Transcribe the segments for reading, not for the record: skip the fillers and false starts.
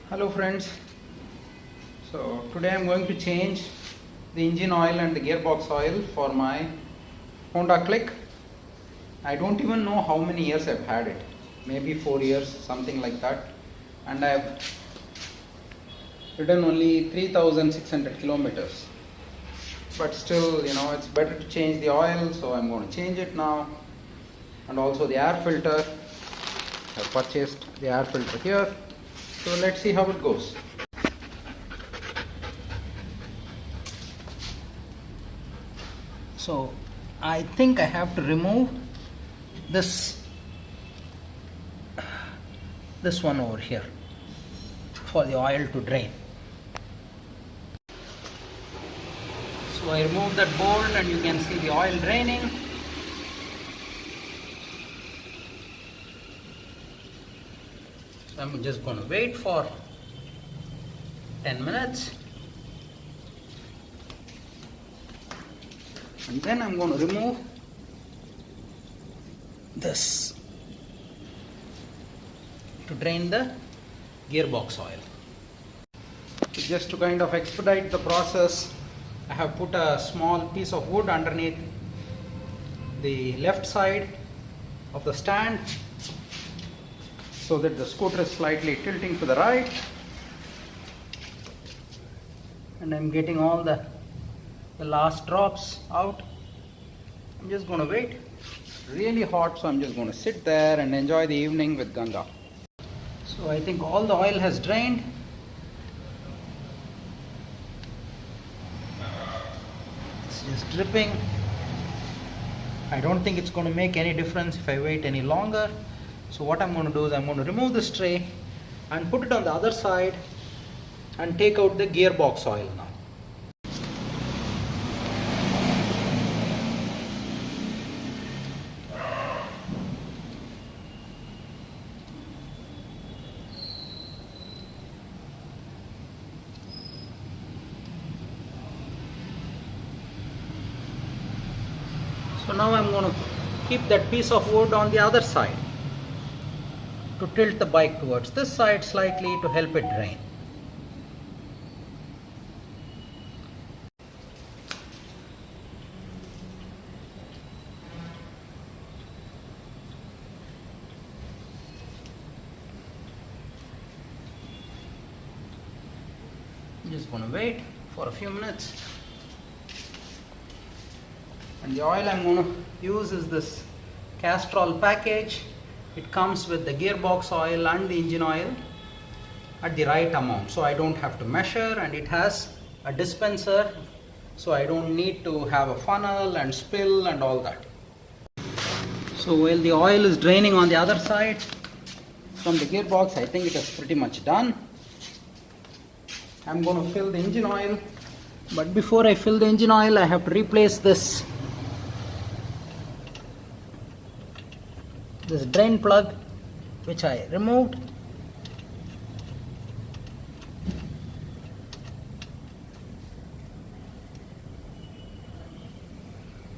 Hello friends, so today I am going to change the engine oil and the gearbox oil for my Honda Cliq. I don't even know how many years I've had it, maybe 4 years, something like that, and I've ridden only 3600 kilometers, but still, it's better to change the oil, so I'm going to change it now. And also the air filter, I've purchased the air filter here, so let's see how it goes. So I think I have to remove this one over here for the oil to drain. So I remove that bolt and you can see the oil draining. So I'm just going to wait for 10 minutes. And then I'm going to remove this to drain the gearbox oil. Just to kind of expedite the process, I have put a small piece of wood underneath the left side of the stand so that the scooter is slightly tilting to the right, and I'm getting all the last drops out. I'm just going to wait. It's really hot, so I'm just going to sit there and enjoy the evening with Ganga. So I think all the oil has drained. It's just dripping. I don't think it's going to make any difference if I wait any longer. So what I'm going to do is I'm going to remove this tray and put it on the other side and take out the gearbox oil now. So now I'm going to keep that piece of wood on the other side to tilt the bike towards this side slightly to help it drain. I'm just going to wait for a few minutes. And the oil I'm going to use is this Castrol package. It comes with the gearbox oil and the engine oil at the right amount, so I don't have to measure, and it has a dispenser, so I don't need to have a funnel and spill and all that. So while the oil is draining on the other side from the gearbox, I think it is pretty much done. I'm going to fill the engine oil, but before I fill the engine oil, I have to replace this drain plug, which I removed.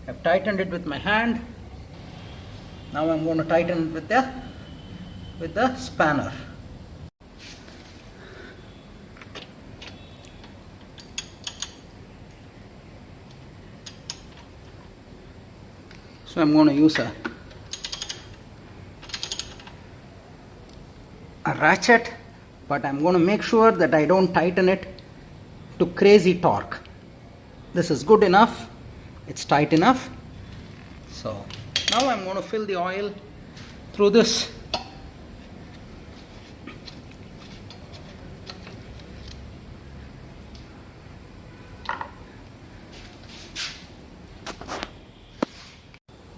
I've tightened it with my hand. Now I'm going to tighten it with the spanner. So I'm going to use a ratchet, but I'm going to make sure that I don't tighten it to crazy torque. This is good enough, it's tight enough. So now I'm going to fill the oil through this.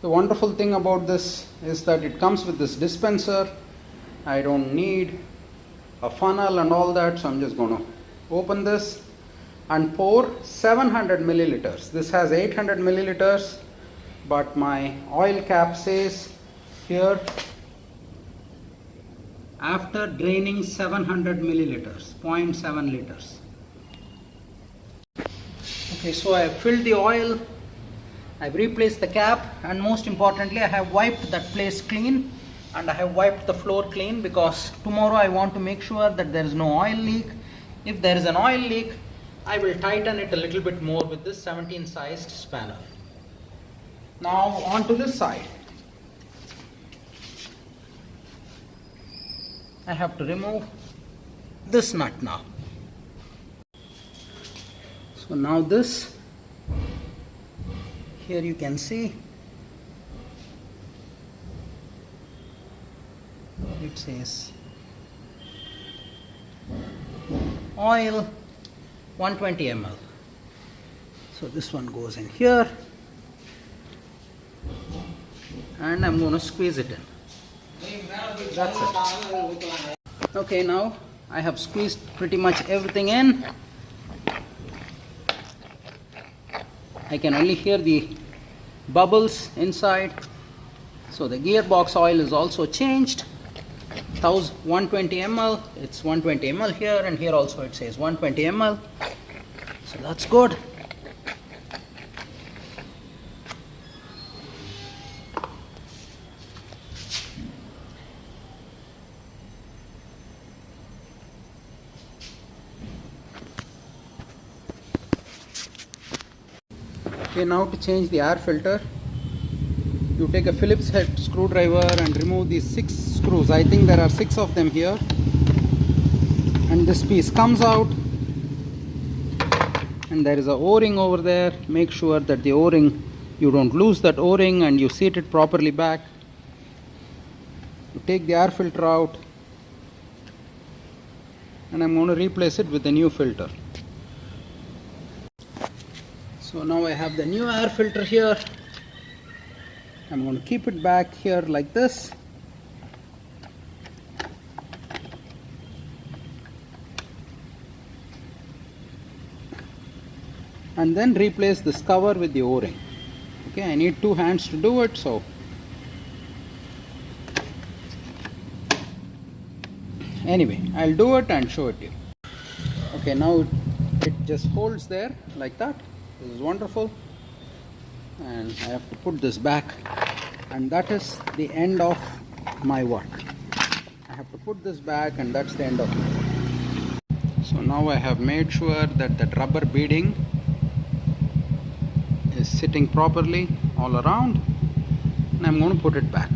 The wonderful thing about this is that it comes with this dispenser. I don't need a funnel and all that, so I'm just going to open this and pour 700 milliliters. This has 800 milliliters, but my oil cap says here after draining 700 milliliters, 0.7 liters. Okay, so I have filled the oil, I've replaced the cap, and most importantly I have wiped that place clean and I have wiped the floor clean because tomorrow I want to make sure that there is no oil leak. If there is an oil leak, I will tighten it a little bit more with this 17 sized spanner. Now on to this side. I have to remove this nut now. So now this, here you can see it says oil 120 ml. So this one goes in here and I'm going to squeeze it in. That's it. Okay, now I have squeezed pretty much everything in. I can only hear the bubbles inside. So the gearbox oil is also changed. 120 ml, it's 120 ml here, and here also it says 120 ml. So that's good. Okay, now to change the air filter, you take a Phillips head screwdriver and remove these 6 screws. I think there are 6 of them here, and this piece comes out, and there is a o-ring over there. Make sure that the o-ring, you don't lose that o-ring, and you seat it properly back. You take the air filter out, and I'm going to replace it with a new filter. So now I have the new air filter here. I'm going to keep it back here like this. And then replace this cover with the o-ring. Okay, I need 2 hands to do it, so anyway, I'll do it and show it to you. Okay, now it just holds there like that. This is wonderful. And I have to put this back, and that is the end of my work. I have to put this back, and that's the end of my work. So now I have made sure that that rubber beading is sitting properly all around, and I'm going to put it back.